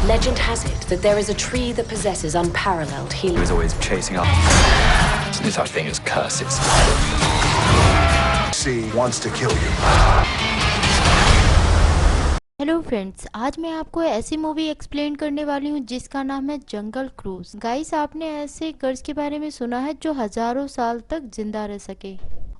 Legend has it that there is a tree that possesses unparalleled healing. He was always chasing up. There's no such thing as curses. She wants to kill you. Hello friends, आज मैं आपको ऐसी movie explain करने वाली हूँ जिसका नाम है जंगल क्रूज। गाइस, आपने ऐसे कर्ज के बारे में सुना है जो हजारों साल तक जिंदा रह सके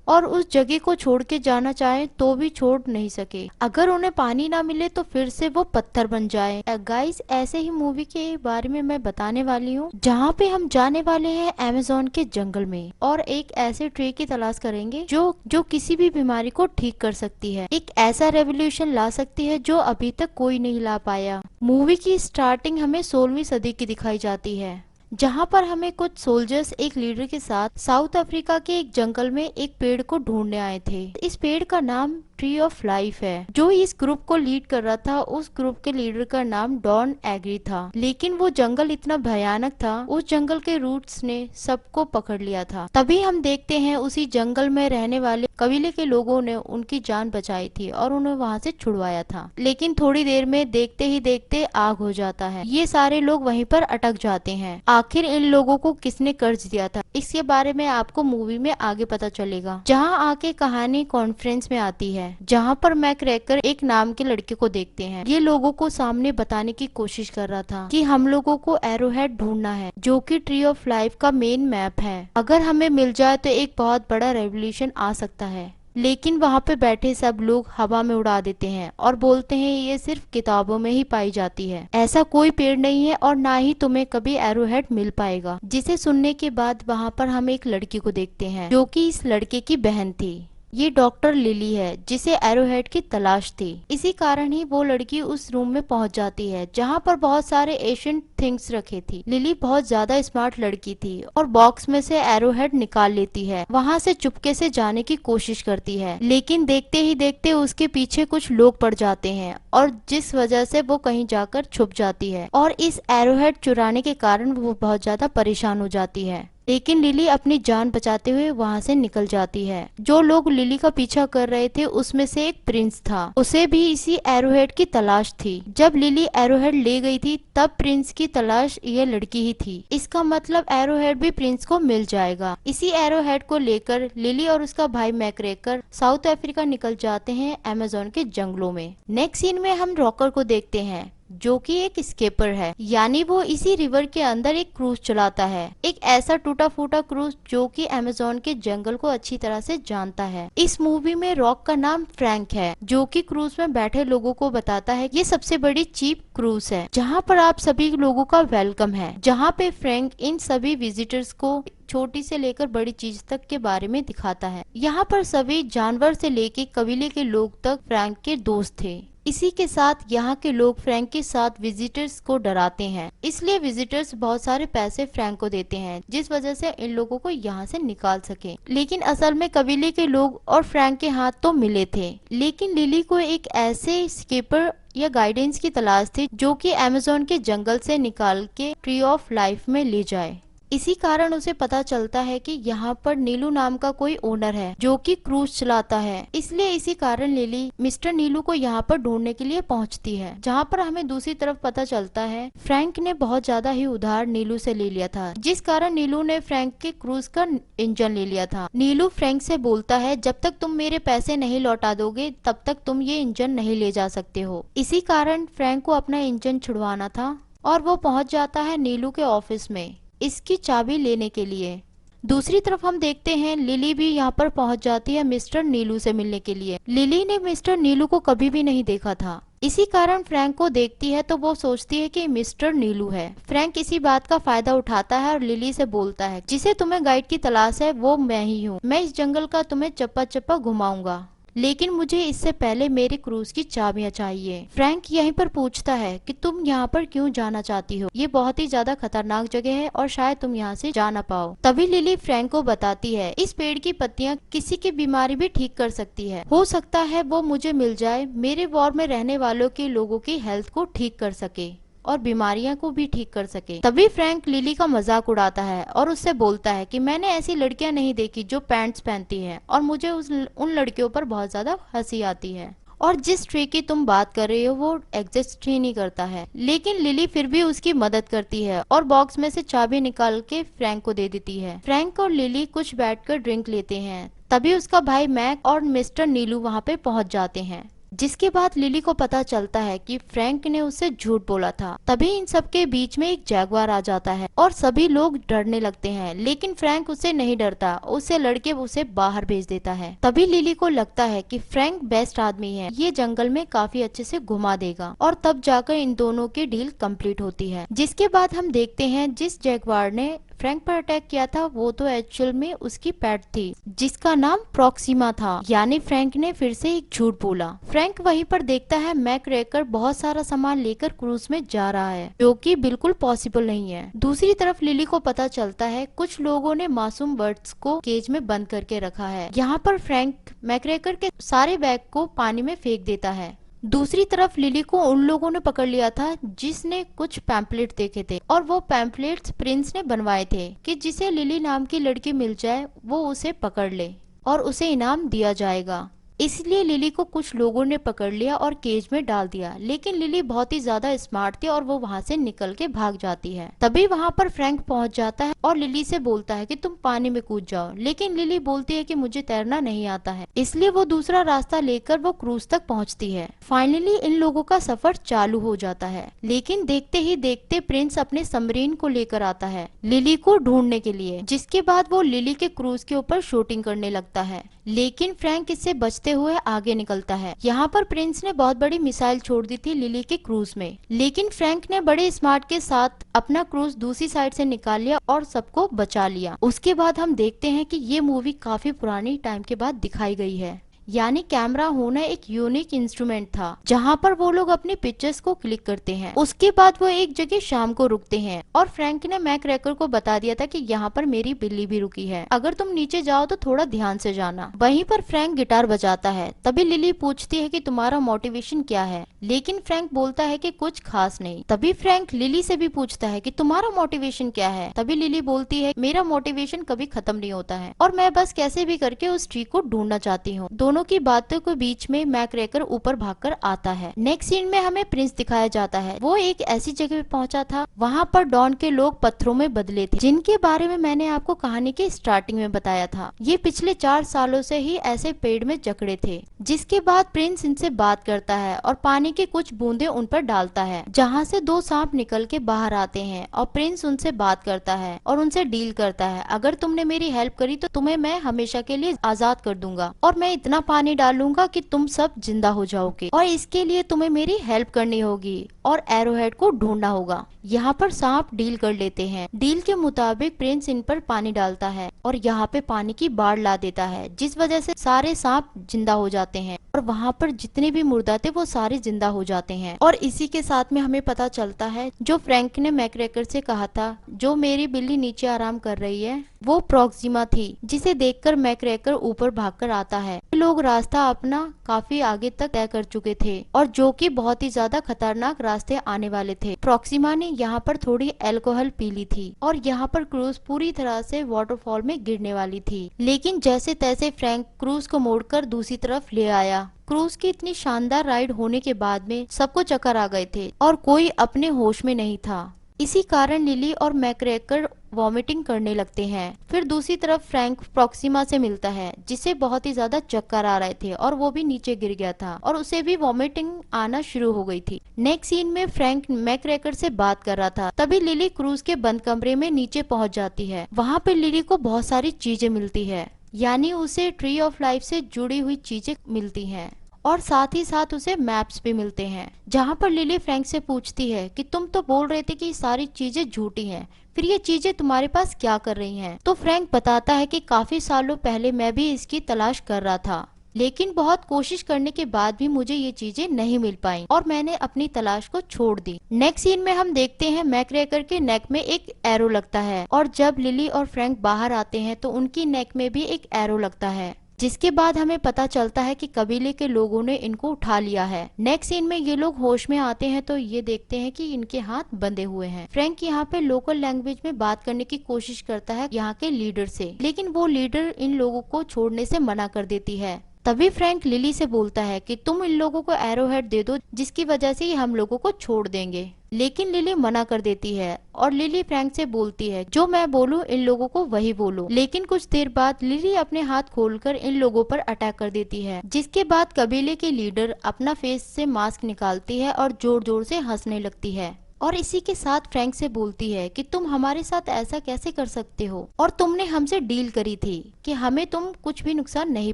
और उस जगह को छोड़ के जाना चाहे तो भी छोड़ नहीं सके। अगर उन्हें पानी ना मिले तो फिर से वो पत्थर बन जाए। गाइस, ऐसे ही मूवी के बारे में मैं बताने वाली हूँ जहाँ पे हम जाने वाले हैं अमेज़न के जंगल में और एक ऐसे ट्री की तलाश करेंगे जो किसी भी बीमारी को ठीक कर सकती है, एक ऐसा रेवोल्यूशन ला सकती है जो अभी तक कोई नहीं ला पाया। मूवी की स्टार्टिंग हमें 16वीं सदी की दिखाई जाती है, जहां पर हमें कुछ सोल्जर्स एक लीडर के साथ साउथ अफ्रीका के एक जंगल में एक पेड़ को ढूंढने आए थे। इस पेड़ का नाम ट्री ऑफ लाइफ है। जो इस ग्रुप को लीड कर रहा था, उस ग्रुप के लीडर का नाम डॉन एग्री था। लेकिन वो जंगल इतना भयानक था, उस जंगल के रूट्स ने सबको पकड़ लिया था। तभी हम देखते हैं उसी जंगल में रहने वाले कबीले के लोगों ने उनकी जान बचाई थी और उन्हें वहाँ से छुड़वाया था। लेकिन थोड़ी देर में देखते ही देखते आग हो जाता है। ये सारे लोग वहीं पर अटक जाते हैं। आखिर इन लोगों को किसने कर्ज दिया था, इसके बारे में आपको मूवी में आगे पता चलेगा। जहाँ आके कहानी कॉन्फ्रेंस में आती है, जहाँ पर मैकग्रेगर एक नाम के लड़के को देखते हैं। ये लोगों को सामने बताने की कोशिश कर रहा था कि हम लोगों को एरोहेड ढूंढना है, जो कि ट्री ऑफ लाइफ का मेन मैप है। अगर हमें मिल जाए तो एक बहुत बड़ा रेवोल्यूशन आ सकता है। लेकिन वहाँ पे बैठे सब लोग हवा में उड़ा देते हैं और बोलते हैं ये सिर्फ किताबों में ही पाई जाती है, ऐसा कोई पेड़ नहीं है और ना ही तुम्हें कभी एरोहेड मिल पाएगा। जिसे सुनने के बाद वहाँ पर हम एक लड़की को देखते हैं जो कि इस लड़के की बहन थी। ये डॉक्टर लिली है जिसे एरोहेड की तलाश थी। इसी कारण ही वो लड़की उस रूम में पहुंच जाती है जहां पर बहुत सारे एशियंट थिंग्स रखे थी। लिली बहुत ज्यादा स्मार्ट लड़की थी और बॉक्स में से एरोहेड निकाल लेती है। वहां से चुपके से जाने की कोशिश करती है, लेकिन देखते ही देखते उसके पीछे कुछ लोग पड़ जाते हैं और जिस वजह से वो कहीं जाकर छुप जाती है और इस एरोहेड चुराने के कारण वो बहुत ज्यादा परेशान हो जाती है। लेकिन लिली अपनी जान बचाते हुए वहां से निकल जाती है। जो लोग लिली का पीछा कर रहे थे उसमें से एक प्रिंस था, उसे भी इसी एरोहेड की तलाश थी। जब लिली एरोहेड ले गई थी तब प्रिंस की तलाश ये लड़की ही थी। इसका मतलब एरोहेड भी प्रिंस को मिल जाएगा। इसी एरोहेड को लेकर लिली और उसका भाई मैकग्रेगर साउथ अफ्रीका निकल जाते हैं अमेज़न के जंगलों में। नेक्स्ट सीन में हम रॉकर को देखते हैं जो कि एक स्केपर है, यानी वो इसी रिवर के अंदर एक क्रूज चलाता है, एक ऐसा टूटा फूटा क्रूज जो कि अमेज़न के जंगल को अच्छी तरह से जानता है। इस मूवी में रॉक का नाम फ्रैंक है, जो कि क्रूज में बैठे लोगों को बताता है ये सबसे बड़ी चीप क्रूज है जहाँ पर आप सभी लोगों का वेलकम है। जहाँ पे फ्रैंक इन सभी विजिटर्स को छोटी से लेकर बड़ी चीज तक के बारे में दिखाता है। यहाँ पर सभी जानवर से लेके कबीले के लोग तक फ्रैंक के दोस्त थे। इसी के साथ यहाँ के लोग फ्रैंक के साथ विजिटर्स को डराते हैं, इसलिए विजिटर्स बहुत सारे पैसे फ्रैंक को देते हैं जिस वजह से इन लोगों को यहाँ से निकाल सके। लेकिन असल में कबीले के लोग और फ्रैंक के हाथ तो मिले थे, लेकिन लिली को एक ऐसे स्कीपर या गाइडेंस की तलाश थी जो कि अमेज़न के जंगल से निकाल के ट्री ऑफ लाइफ में ले जाए। इसी कारण उसे पता चलता है कि यहाँ पर नीलू नाम का कोई ओनर है जो कि क्रूज चलाता है। इसलिए इसी कारण लिली मिस्टर नीलू को यहाँ पर ढूंढने के लिए पहुँचती है। जहाँ पर हमें दूसरी तरफ पता चलता है फ्रैंक ने बहुत ज्यादा ही उधार नीलू से ले लिया था, जिस कारण नीलू ने फ्रैंक के क्रूज का इंजन ले लिया था। नीलू फ्रैंक से बोलता है जब तक तुम मेरे पैसे नहीं लौटा दोगे तब तक तुम ये इंजन नहीं ले जा सकते हो। इसी कारण फ्रैंक को अपना इंजन छुड़वाना था और वो पहुँच जाता है नीलू के ऑफिस में इसकी चाबी लेने के लिए। दूसरी तरफ हम देखते हैं लिली भी यहाँ पर पहुँच जाती है मिस्टर नीलू से मिलने के लिए। लिली ने मिस्टर नीलू को कभी भी नहीं देखा था, इसी कारण फ्रैंक को देखती है तो वो सोचती है कि मिस्टर नीलू है। फ्रैंक इसी बात का फायदा उठाता है और लिली से बोलता है जिसे तुम्हें गाइड की तलाश है वो मैं ही हूँ, मैं इस जंगल का तुम्हें चप्पा चप्पा घुमाऊंगा, लेकिन मुझे इससे पहले मेरे क्रूज की चाबियां चाहिए। फ्रैंक यहीं पर पूछता है कि तुम यहाँ पर क्यों जाना चाहती हो, ये बहुत ही ज्यादा खतरनाक जगह है और शायद तुम यहाँ से जा ना पाओ। तभी लिली फ्रैंक को बताती है इस पेड़ की पत्तियां किसी की बीमारी भी ठीक कर सकती है, हो सकता है वो मुझे मिल जाए, मेरे वॉर में रहने वालों के लोगों की हेल्थ को ठीक कर सके और बीमारियां को भी ठीक कर सके। तभी फ्रैंक लिली का मजाक उड़ाता है और उससे बोलता है कि मैंने ऐसी लड़कियां नहीं देखी जो पैंट्स पहनती हैं और मुझे उन लड़कियों पर बहुत ज्यादा हंसी आती है। और जिस ट्री की तुम बात कर रही हो वो एग्जिस्ट ही नहीं करता है। लेकिन लिली फिर भी उसकी मदद करती है और बॉक्स में से चाबी निकाल के फ्रैंक को दे देती है। फ्रैंक और लिली कुछ बैठकर ड्रिंक लेते हैं। तभी उसका भाई मैक और मिस्टर नीलू वहाँ पे पहुँच जाते हैं, जिसके बाद लिली को पता चलता है कि फ्रैंक ने उससे झूठ बोला था। तभी इन सब के बीच में एक जैगुआर आ जाता है और सभी लोग डरने लगते हैं, लेकिन फ्रैंक उससे नहीं डरता, उससे लड़के उसे बाहर भेज देता है। तभी लिली को लगता है कि फ्रैंक बेस्ट आदमी है, ये जंगल में काफी अच्छे से घुमा देगा, और तब जाकर इन दोनों की डील कंप्लीट होती है। जिसके बाद हम देखते हैं जिस जैगुआर ने फ्रैंक पर अटैक किया था वो तो एक्चुअल में उसकी पेट थी, जिसका नाम प्रॉक्सिमा था। यानी फ्रैंक ने फिर से एक झूठ बोला। फ्रैंक वहीं पर देखता है मैकग्रेगर बहुत सारा सामान लेकर क्रूज में जा रहा है, जो कि बिल्कुल पॉसिबल नहीं है। दूसरी तरफ लिली को पता चलता है कुछ लोगों ने मासूम बर्ड्स को केज में बंद करके रखा है। यहाँ पर फ्रैंक मैकग्रेगर के सारे बैग को पानी में फेंक देता है। दूसरी तरफ लिली को उन लोगों ने पकड़ लिया था जिसने कुछ पैम्पलेट देखे थे, और वो पैम्पलेट्स प्रिंस ने बनवाए थे कि जिसे लिली नाम की लड़की मिल जाए वो उसे पकड़ ले और उसे इनाम दिया जाएगा। इसलिए लिली को कुछ लोगों ने पकड़ लिया और केज में डाल दिया, लेकिन लिली बहुत ही ज्यादा स्मार्ट थी और वो वहाँ से निकल के भाग जाती है। तभी वहाँ पर फ्रैंक पहुँच जाता है और लिली से बोलता है कि तुम पानी में कूद जाओ, लेकिन लिली बोलती है कि मुझे तैरना नहीं आता है, इसलिए वो दूसरा रास्ता लेकर वो क्रूज तक पहुँचती है। फाइनली इन लोगों का सफर चालू हो जाता है, लेकिन देखते ही देखते प्रिंस अपने सबमरीन को लेकर आता है लिली को ढूंढने के लिए, जिसके बाद वो लिली के क्रूज के ऊपर शूटिंग करने लगता है, लेकिन फ्रैंक इससे बचते हुए आगे निकलता है। यहाँ पर प्रिंस ने बहुत बड़ी मिसाइल छोड़ दी थी लिली के क्रूज में, लेकिन फ्रैंक ने बड़े स्मार्ट के साथ अपना क्रूज दूसरी साइड से निकाल लिया और सबको बचा लिया। उसके बाद हम देखते हैं कि ये मूवी काफी पुरानी टाइम के बाद दिखाई गई है, यानी कैमरा होना एक यूनिक इंस्ट्रूमेंट था जहाँ पर वो लोग अपनी पिक्चर्स को क्लिक करते हैं। उसके बाद वो एक जगह शाम को रुकते हैं और फ्रैंक ने मैकग्रेगर को बता दिया था कि यहाँ पर मेरी बिल्ली भी रुकी है, अगर तुम नीचे जाओ तो थोड़ा ध्यान से जाना। वहीं पर फ्रैंक गिटार बजाता है। तभी लिली पूछती है कि तुम्हारा मोटिवेशन क्या है, लेकिन फ्रैंक बोलता है कि कुछ खास नहीं। तभी फ्रैंक लिली से भी पूछता है कि तुम्हारा मोटिवेशन क्या है। तभी लिली बोलती है मेरा मोटिवेशन कभी खत्म नहीं होता है और मैं बस कैसे भी करके उस ट्री को ढूंढना चाहती हूँ। दोनों की बातों के बीच में मैकग्रेगर ऊपर भागकर आता है। नेक्स्ट सीन में हमें प्रिंस दिखाया जाता है। वो एक ऐसी जगह पे पहुंचा था, वहाँ पर डॉन के लोग पत्थरों में बदले थे, जिनके बारे में मैंने आपको कहानी के स्टार्टिंग में बताया था। ये पिछले 4 सालों से ही ऐसे पेड़ में जकड़े थे। जिसके बाद प्रिंस इनसे बात करता है और पानी की कुछ बूंदे उन पर डालता है, जहाँ से 2 सांप निकल के बाहर आते हैं और प्रिंस उनसे बात करता है और उनसे डील करता है, अगर तुमने मेरी हेल्प करी तो तुम्हें मैं हमेशा के लिए आजाद कर दूंगा और मैं इतना पानी डालूंगा कि तुम सब जिंदा हो जाओगे, और इसके लिए तुम्हें मेरी हेल्प करनी होगी और एरोहेड को ढूंढना होगा। यहाँ पर सांप डील कर लेते हैं। डील के मुताबिक प्रिंस इन पर पानी डालता है और यहाँ पे पानी की बाढ़ ला देता है, जिस वजह से सारे सांप जिंदा हो जाते हैं और वहाँ पर जितने भी मुर्दा थे वो सारे जिंदा हो जाते हैं। और इसी के साथ में हमें पता चलता है जो फ्रैंक ने मैकग्रेगर से कहा था जो मेरी बिल्ली नीचे आराम कर रही है वो प्रॉक्सिमा थी, जिसे देखकर मैकग्रेगर ऊपर भागकर आता है। लोग रास्ता अपना काफी आगे तक तय कर चुके थे और जो कि बहुत ही ज्यादा खतरनाक रास्ते आने वाले थे। प्रॉक्सिमा ने यहाँ पर थोड़ी अल्कोहल पी ली थी और यहाँ पर क्रूज पूरी तरह से वाटरफॉल में गिरने वाली थी, लेकिन जैसे तैसे फ्रैंक क्रूज को मोड़कर दूसरी तरफ ले आया। क्रूज की इतनी शानदार राइड होने के बाद में सबको चक्कर आ गए थे और कोई अपने होश में नहीं था। इसी कारण लिली और मैकग्रेगर वॉमिटिंग करने लगते हैं। फिर दूसरी तरफ फ्रैंक प्रॉक्सिमा से मिलता है, जिसे बहुत ही ज्यादा चक्कर आ रहे थे और वो भी नीचे गिर गया था और उसे भी वॉमिटिंग आना शुरू हो गई थी। नेक्स्ट सीन में फ्रैंक मैकग्रेगर से बात कर रहा था। तभी लिली क्रूज के बंद कमरे में नीचे पहुंच जाती है। वहाँ पे लिली को बहुत सारी चीजें मिलती है, यानी उसे ट्री ऑफ लाइफ से जुड़ी हुई चीजें मिलती हैं और साथ ही साथ उसे मैप्स भी मिलते हैं, जहाँ पर लिली फ्रैंक से पूछती है कि तुम तो बोल रहे थे कि सारी चीजें झूठी हैं, फिर ये चीजें तुम्हारे पास क्या कर रही हैं? तो फ्रैंक बताता है कि काफी सालों पहले मैं भी इसकी तलाश कर रहा था, लेकिन बहुत कोशिश करने के बाद भी मुझे ये चीजें नहीं मिल पाई और मैंने अपनी तलाश को छोड़ दी। नेक्स्ट सीन में हम देखते हैं मैकग्रेगर के नेक में एक एरो लगता है और जब लिली और फ्रैंक बाहर आते हैं तो उनकी नेक में भी एक एरो लगता है, जिसके बाद हमें पता चलता है कि कबीले के लोगों ने इनको उठा लिया है। नेक्स्ट सीन में ये लोग होश में आते हैं तो ये देखते हैं कि इनके हाथ बंधे हुए हैं। फ्रैंक यहाँ पे लोकल लैंग्वेज में बात करने की कोशिश करता है यहाँ के लीडर से, लेकिन वो लीडर इन लोगों को छोड़ने से मना कर देती है। तभी फ्रैंक लिली से बोलता है कि तुम इन लोगों को एरोहेड दे दो, जिसकी वजह से ये हम लोगों को छोड़ देंगे। लेकिन लिली मना कर देती है और लिली फ्रैंक से बोलती है जो मैं बोलूं इन लोगों को वही बोलो। लेकिन कुछ देर बाद लिली अपने हाथ खोलकर इन लोगों पर अटैक कर देती है, जिसके बाद कबीले की लीडर अपना फेस से मास्क निकालती है और जोर जोर से हंसने लगती है। और इसी के साथ फ्रैंक से बोलती है कि तुम हमारे साथ ऐसा कैसे कर सकते हो, और तुमने हमसे डील करी थी कि हमें तुम कुछ भी नुकसान नहीं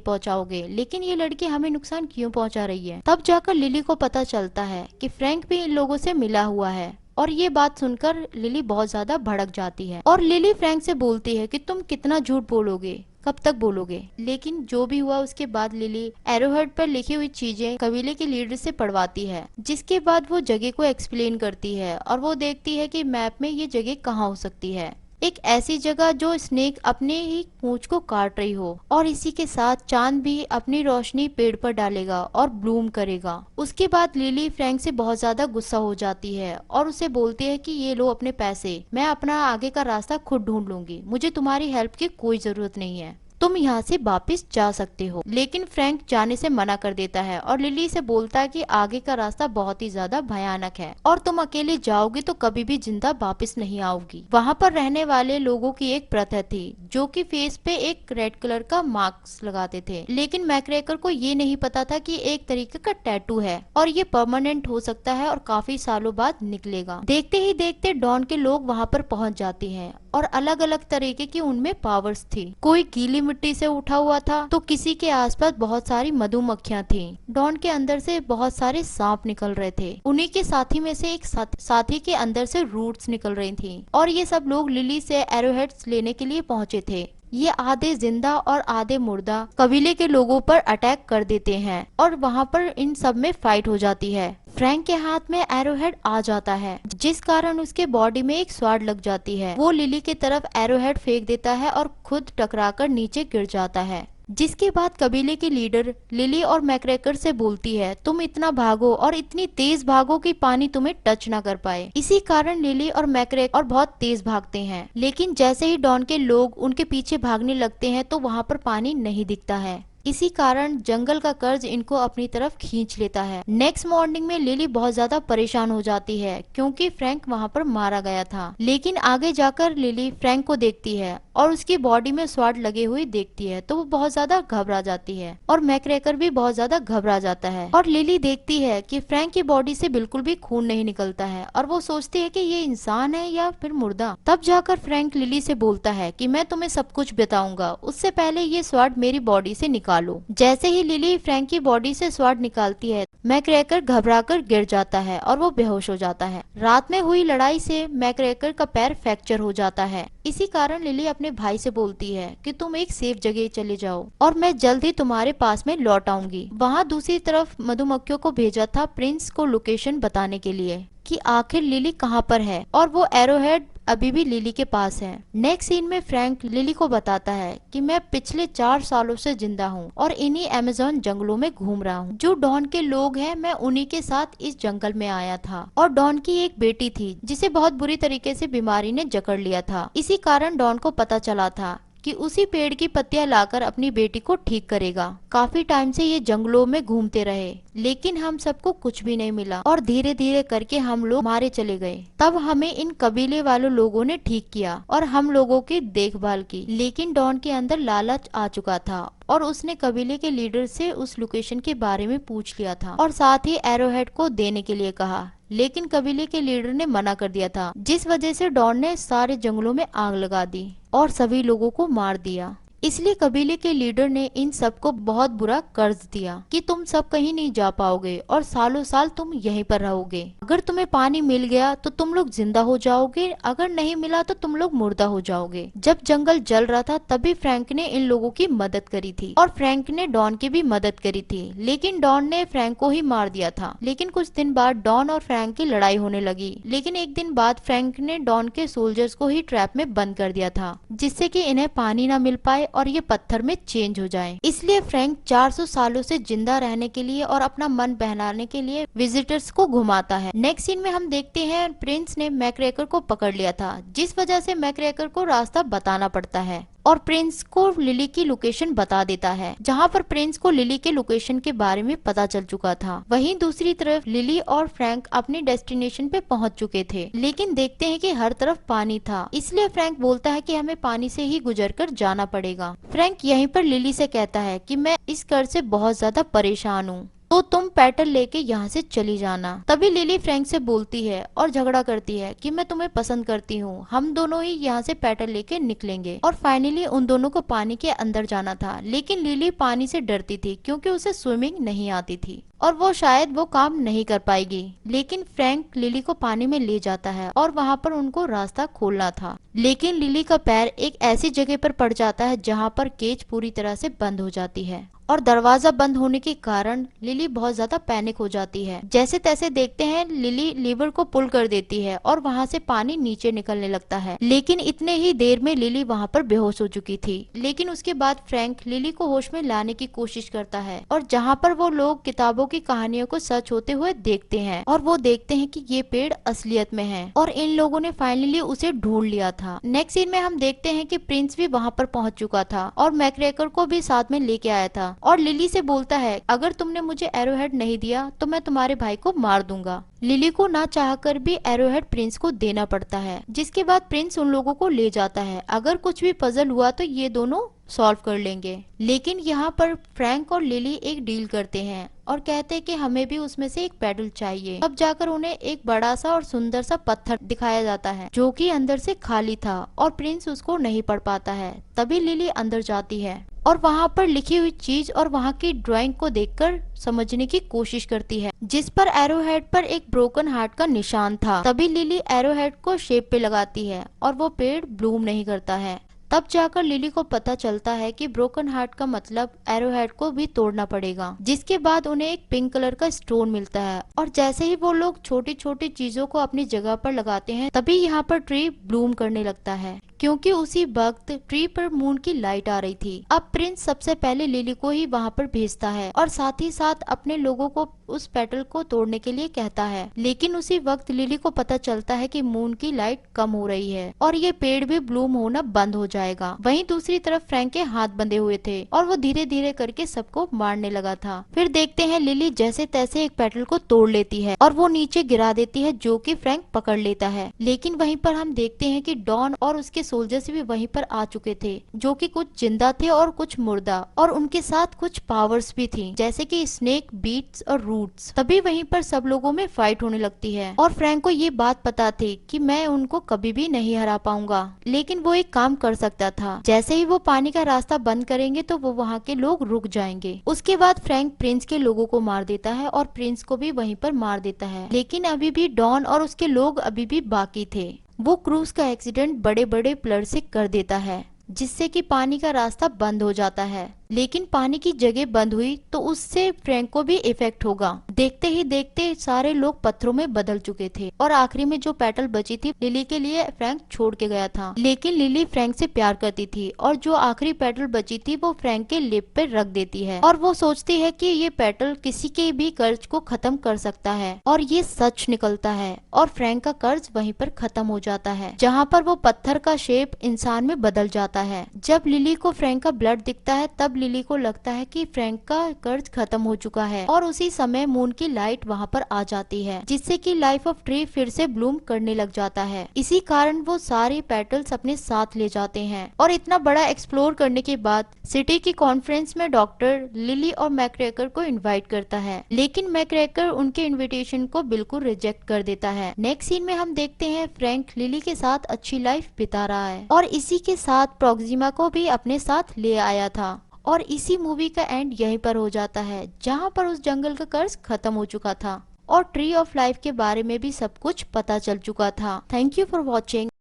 पहुंचाओगे, लेकिन ये लड़की हमें नुकसान क्यों पहुंचा रही है। तब जाकर लिली को पता चलता है कि फ्रैंक भी इन लोगों से मिला हुआ है, और ये बात सुनकर लिली बहुत ज्यादा भड़क जाती है। और लिली फ्रैंक से बोलती है कि तुम कितना झूठ बोलोगे, कब तक बोलोगे। लेकिन जो भी हुआ उसके बाद लिली एरोहेड पर लिखी हुई चीजें कबीले के लीडर से पढ़वाती है, जिसके बाद वो जगह को एक्सप्लेन करती है और वो देखती है कि मैप में ये जगह कहाँ हो सकती है। एक ऐसी जगह जो स्नेक अपने ही पूंछ को काट रही हो, और इसी के साथ चांद भी अपनी रोशनी पेड़ पर डालेगा और ब्लूम करेगा। उसके बाद लिली फ्रैंक से बहुत ज्यादा गुस्सा हो जाती है और उसे बोलती है कि ये लो अपने पैसे, मैं अपना आगे का रास्ता खुद ढूंढ लूंगी, मुझे तुम्हारी हेल्प की कोई जरूरत नहीं है, तुम यहाँ से वापस जा सकते हो। लेकिन फ्रैंक जाने से मना कर देता है और लिली से बोलता है कि आगे का रास्ता बहुत ही ज्यादा भयानक है और तुम अकेले जाओगी तो कभी भी जिंदा वापस नहीं आओगी। वहाँ पर रहने वाले लोगों की एक प्रथा थी जो कि फेस पे एक रेड कलर का मास्क लगाते थे, लेकिन मैकग्रेगर को ये नहीं पता था कि एक तरीके का टैटू है और ये परमानेंट हो सकता है और काफी सालों बाद निकलेगा। देखते ही देखते डॉन के लोग वहाँ पर पहुँच जाते हैं और अलग अलग तरीके की उनमें पावर्स थी। कोई गीली मिट्टी से उठा हुआ था तो किसी के आसपास बहुत सारी मधुमक्खियां थीं। डॉन के अंदर से बहुत सारे सांप निकल रहे थे। उन्हीं के साथी में से एक साथी के अंदर से रूट्स निकल रही थी और ये सब लोग लिली से एरोहेड्स लेने के लिए पहुंचे थे। ये आधे जिंदा और आधे मुर्दा कबीले के लोगों पर अटैक कर देते हैं और वहाँ पर इन सब में फाइट हो जाती है। फ्रैंक के हाथ में एरोहेड आ जाता है, जिस कारण उसके बॉडी में एक स्वाड लग जाती है। वो लिली की तरफ एरोहेड फेंक देता है और खुद टकराकर नीचे गिर जाता है। जिसके बाद कबीले की लीडर लिली और मैकग्रेगर से बोलती है तुम इतना भागो और इतनी तेज भागो कि पानी तुम्हें टच ना कर पाए। इसी कारण लिली और मैकग्रेगर और बहुत तेज भागते हैं, लेकिन जैसे ही डॉन के लोग उनके पीछे भागने लगते हैं तो वहाँ पर पानी नहीं दिखता है। इसी कारण जंगल का कर्ज इनको अपनी तरफ खींच लेता है। नेक्स्ट मॉर्निंग में लिली बहुत ज्यादा परेशान हो जाती है क्योंकि फ्रैंक वहाँ पर मारा गया था। लेकिन आगे जाकर लिली फ्रैंक को देखती है और उसकी बॉडी में स्वाड लगे हुए देखती है तो वो बहुत ज्यादा घबरा जाती है और मैकग्रेगर भी बहुत ज्यादा घबरा जाता है। और लिली देखती है कि फ्रैंक की बॉडी से बिल्कुल भी खून नहीं निकलता है और वो सोचती है कि ये इंसान है या फिर मुर्दा। तब जाकर फ्रैंक लिली से बोलता है कि मैं तुम्हें सब कुछ बताऊंगा, उससे पहले ये स्वाड मेरी बॉडी से निकालो। जैसे ही लिली फ्रैंक की बॉडी से स्वाड निकालती है मैकग्रेगर घबराकर गिर जाता है और वो बेहोश हो जाता है। रात में हुई लड़ाई से मैकग्रेगर का पैर फ्रैक्चर हो जाता है। इसी कारण लिली अपने भाई से बोलती है कि तुम एक सेफ जगह चले जाओ और मैं जल्द ही तुम्हारे पास में लौट आऊंगी। वहाँ दूसरी तरफ मधुमक्खियों को भेजा था प्रिंस को लोकेशन बताने के लिए कि आखिर लिली कहाँ पर है और वो एरोहेड अभी भी लिली के पास है। नेक्स्ट सीन में फ्रैंक लिली को बताता है कि मैं पिछले 4 सालों से जिंदा हूँ और इन्हीं अमेज़न जंगलों में घूम रहा हूँ। जो डॉन के लोग हैं मैं उन्हीं के साथ इस जंगल में आया था और डॉन की एक बेटी थी जिसे बहुत बुरी तरीके से बीमारी ने जकड़ लिया था। इसी कारण डॉन को पता चला था कि उसी पेड़ की पत्तियां लाकर अपनी बेटी को ठीक करेगा। काफी टाइम से ये जंगलों में घूमते रहे लेकिन हम सबको कुछ भी नहीं मिला और धीरे धीरे करके हम लोग मारे चले गए। तब हमें इन कबीले वालों लोगों ने ठीक किया और हम लोगों की देखभाल की। लेकिन डॉन के अंदर लालच आ चुका था और उसने कबीले के लीडर से उस लोकेशन के बारे में पूछ लिया था और साथ ही एरोहेड को देने के लिए कहा, लेकिन कबीले के लीडर ने मना कर दिया था, जिस वजह से डॉन ने सारे जंगलों में आग लगा दी और सभी लोगों को मार दिया। इसलिए कबीले के लीडर ने इन सबको बहुत बुरा कर्ज दिया कि तुम सब कहीं नहीं जा पाओगे और सालों साल तुम यहीं पर रहोगे। अगर तुम्हें पानी मिल गया तो तुम लोग जिंदा हो जाओगे, अगर नहीं मिला तो तुम लोग मुर्दा हो जाओगे। जब जंगल जल रहा था तभी फ्रैंक ने इन लोगों की मदद करी थी और फ्रैंक ने डॉन की भी मदद करी थी, लेकिन डॉन ने फ्रैंक को ही मार दिया था। लेकिन कुछ दिन बाद डॉन और फ्रैंक की लड़ाई होने लगी, लेकिन एक दिन बाद फ्रैंक ने डॉन के सोल्जर्स को ही ट्रैप में बंद कर दिया था, जिससे कि इन्हें पानी न मिल पाए और ये पत्थर में चेंज हो जाए। इसलिए फ्रैंक 400 सालों से जिंदा रहने के लिए और अपना मन बहलाने के लिए विजिटर्स को घुमाता है। नेक्स्ट सीन में हम देखते हैं प्रिंस ने मैकग्रेगर को पकड़ लिया था, जिस वजह से मैकग्रेगर को रास्ता बताना पड़ता है। और प्रिंस को लिली की लोकेशन बता देता है, जहाँ पर प्रिंस को लिली के लोकेशन के बारे में पता चल चुका था। वहीं दूसरी तरफ लिली और फ्रैंक अपने डेस्टिनेशन पे पहुंच चुके थे, लेकिन देखते हैं कि हर तरफ पानी था, इसलिए फ्रैंक बोलता है कि हमें पानी से ही गुजरकर जाना पड़ेगा। फ्रैंक यहीं पर लिली से कहता है कि मैं इस कर्ज से बहुत ज्यादा परेशान हूँ, तो तुम पेटल लेके यहाँ से चली जाना। तभी लिली फ्रैंक से बोलती है और झगड़ा करती है कि मैं तुम्हें पसंद करती हूँ, हम दोनों ही यहाँ से पेटल लेके निकलेंगे। और फाइनली उन दोनों को पानी के अंदर जाना था, लेकिन लिली पानी से डरती थी क्योंकि उसे स्विमिंग नहीं आती थी और वो शायद वो काम नहीं कर पाएगी। लेकिन फ्रैंक लिली को पानी में ले जाता है और वहाँ पर उनको रास्ता खोलना था, लेकिन लिली का पैर एक ऐसी जगह पर पड़ जाता है जहाँ पर केज पूरी तरह से बंद हो जाती है और दरवाजा बंद होने के कारण लिली बहुत ज्यादा पैनिक हो जाती है। जैसे तैसे देखते हैं लिली लीवर को पुल कर देती है और वहाँ से पानी नीचे निकलने लगता है, लेकिन इतने ही देर में लिली वहाँ पर बेहोश हो चुकी थी। लेकिन उसके बाद फ्रैंक लिली को होश में लाने की कोशिश करता है और जहाँ पर वो लोग किताबों की कहानियों को सच होते हुए देखते हैं और वो देखते हैं कि ये पेड़ असलियत में है और इन लोगों ने फाइनली उसे ढूंढ लिया था। नेक्स्ट सीन में हम देखते हैं कि प्रिंस भी वहाँ पर पहुँच चुका था और मैकग्रेगर को भी साथ में लेके आया था और लिली से बोलता है अगर तुमने मुझे एरोहेड नहीं दिया तो मैं तुम्हारे भाई को मार दूंगा। लिली को ना चाहकर भी एरोहेड प्रिंस को देना पड़ता है, जिसके बाद प्रिंस उन लोगों को ले जाता है। अगर कुछ भी पजल हुआ तो ये दोनों सॉल्व कर लेंगे। लेकिन यहाँ पर फ्रैंक और लिली एक डील करते हैं और कहते हैं कि हमें भी उसमें से एक पेडल चाहिए। अब जाकर उन्हें एक बड़ा सा और सुंदर सा पत्थर दिखाया जाता है जो कि अंदर से खाली था और प्रिंस उसको नहीं पढ़ पाता है। तभी लिली अंदर जाती है और वहाँ पर लिखी हुई चीज और वहाँ की ड्राइंग को देखकर समझने की कोशिश करती है, जिस पर एरोहेड पर एक ब्रोकन हार्ट का निशान था। तभी लिली एरोहेड को शेप पे लगाती है और वो पेड़ ब्लूम नहीं करता है। तब जाकर लिली को पता चलता है कि ब्रोकन हार्ट का मतलब एरोहेड को भी तोड़ना पड़ेगा, जिसके बाद उन्हें एक पिंक कलर का स्टोन मिलता है और जैसे ही वो लोग छोटी छोटी चीजों को अपनी जगह पर लगाते हैं तभी यहाँ पर ट्री ब्लूम करने लगता है, क्योंकि उसी वक्त ट्री पर मून की लाइट आ रही थी। अब प्रिंस सबसे पहले लिली को ही वहाँ पर भेजता है और साथ ही साथ अपने लोगों को उस पेटल को तोड़ने के लिए कहता है। लेकिन उसी वक्त लिली को पता चलता है कि मून की लाइट कम हो रही है और ये पेड़ भी ब्लूम होना बंद हो जाएगा। वहीं दूसरी तरफ फ्रैंक के हाथ बंधे हुए थे और वो धीरे धीरे करके सबको मारने लगा था। फिर देखते हैं लिली जैसे तैसे एक पेटल को तोड़ लेती है और वो नीचे गिरा देती है, जो कि फ्रैंक पकड़ लेता है। लेकिन वहीं पर हम देखते हैं कि डॉन और उसके सोल्जर्स भी वहीं पर आ चुके थे, जो कि कुछ जिंदा थे और कुछ मुर्दा, और उनके साथ कुछ पावर्स भी थी जैसे कि स्नेक, बीट्स और रूट्स। तभी वहीं पर सब लोगों में फाइट होने लगती है और फ्रैंक को ये बात पता थी कि मैं उनको कभी भी नहीं हरा पाऊंगा, लेकिन वो एक काम कर सकता था। जैसे ही वो पानी का रास्ता बंद करेंगे तो वो वहाँ के लोग रुक जाएंगे। उसके बाद फ्रैंक प्रिंस के लोगों को मार देता है और प्रिंस को भी वहीं पर मार देता है। लेकिन अभी भी डॉन और उसके लोग अभी भी बाकी थे। वो क्रूज का एक्सीडेंट बड़े बड़े फ्लड से कर देता है, जिससे कि पानी का रास्ता बंद हो जाता है। लेकिन पानी की जगह बंद हुई तो उससे फ्रैंक को भी इफेक्ट होगा। देखते ही देखते सारे लोग पत्थरों में बदल चुके थे और आखिरी में जो पेटल बची थी लिली के लिए फ्रैंक छोड़ के गया था। लेकिन लिली फ्रैंक से प्यार करती थी और जो आखिरी पेटल बची थी वो फ्रैंक के लिप पे रख देती है और वो सोचती है कि ये पेटल किसी के भी कर्ज को खत्म कर सकता है, और ये सच निकलता है और फ्रैंक का कर्ज वहीं पर खत्म हो जाता है, जहाँ पर वो पत्थर का शेप इंसान में बदल जाता है। जब लिली को फ्रैंक का ब्लड दिखता है तब लिली को लगता है कि फ्रैंक का कर्ज खत्म हो चुका है और उसी समय मून की लाइट वहाँ पर आ जाती है, जिससे कि लाइफ ऑफ ट्री फिर से ब्लूम करने लग जाता है। इसी कारण वो सारे पेटल्स अपने साथ ले जाते हैं और इतना बड़ा एक्सप्लोर करने के बाद सिटी की कॉन्फ्रेंस में डॉक्टर लिली और मैकग्रेगर को इन्वाइट करता है, लेकिन मैकग्रेगर उनके इन्विटेशन को बिल्कुल रिजेक्ट कर देता है। नेक्स्ट सीन में हम देखते हैं फ्रैंक लिली के साथ अच्छी लाइफ बिता रहा है और इसी के साथ प्रॉक्सिमा को भी अपने साथ ले आया था। और इसी मूवी का एंड यहीं पर हो जाता है, जहां पर उस जंगल का कर्ज खत्म हो चुका था और ट्री ऑफ लाइफ के बारे में भी सब कुछ पता चल चुका था। Thank you for watching.